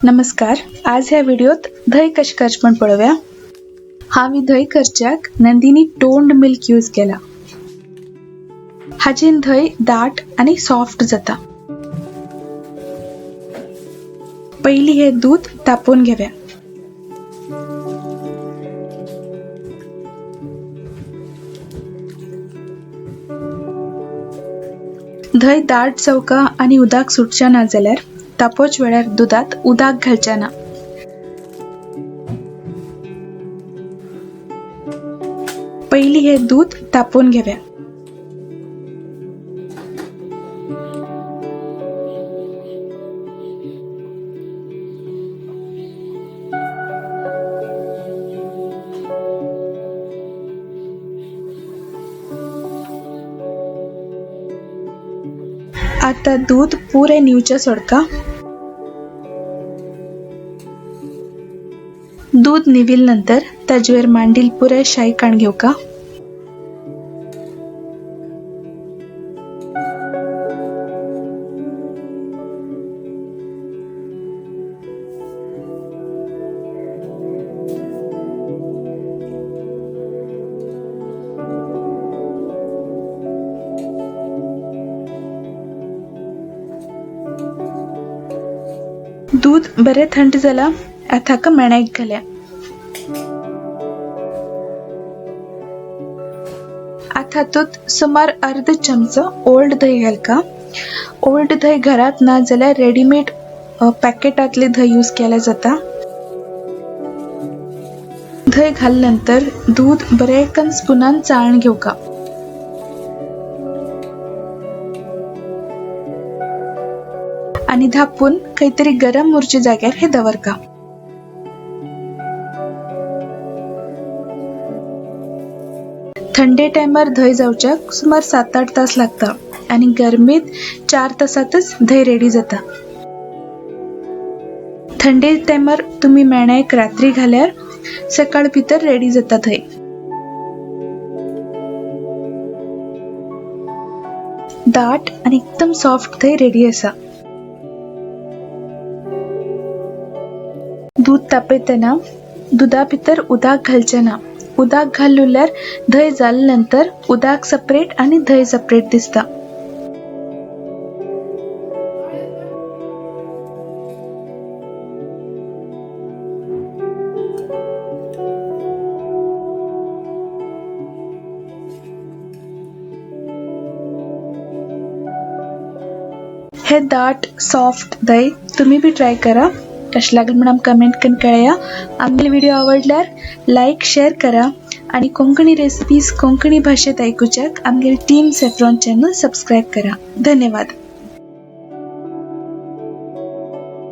नमस्कार. आज ह्या व्हिडिओत धंय कशें करचें पळोवया. हांव धंय करच्याक नंदिनी टोन्ड मिल्क यूज केला. हाचेन धंय दाट आनी सॉफ्ट जाता. पयली हे दूध तापोवन घेवया. धंय दाट जावका आनी उदक सुटचें ना जाल्यार तापोवच्या वेळार दुधात उदक घालचें ना. पयली हे दूध तापोवन घेवया. आता दूध पुरे निवचे सोडका. दूध निविल नंतर ताजेर मांडील पुरे शाई काण घेवका. दूध बरे थंड जाला. आता हाका मेणाक घालया. आता हातूंत सुमार अर्ध चमचो ओल्ड धंय घालका. ओल्ड धंय घरात ना जाल्यार रेडीमेड पॅकेटातले धंय यूज केले जाता. धंय घालनंतर दूध बरेकन स्पूनान चाळण घेवका. आणि धापून काहीतरी गरम उरचे जाग्यार हे दवरका. थंडे टायमार धंय जावच्याक सुमार 7-8 तास लागता आणि गरमीत 4 तासातच धंय रेडी जाता. थंडे टायमार तुम्ही मेणाक रात्री घाल्यार सकाळ भितर रेडी जाता धंय. दाट आणि एकदम सॉफ्ट धंय रेडी आसा. दूध तापयतना दुधा भितर उदक घालचें ना. उदक घालल्यार धंय जाले नंतर उदक सेपरेट आणि धंय सेपरेट दिसता. हे दाट सॉफ्ट धंय तुम्ही बी ट्राय करा. कशें लागलें म्हणून कमेंट करून कळया. आमचे व्हिडिओ आवडल्यार लाईक शेअर करा आणि कोंकणी रेसिपीज कोंकणी भाषेत ऐकूच्याक आमगे टीम सॅफ्रॉन चॅनल सबस्क्राईब करा. धन्यवाद.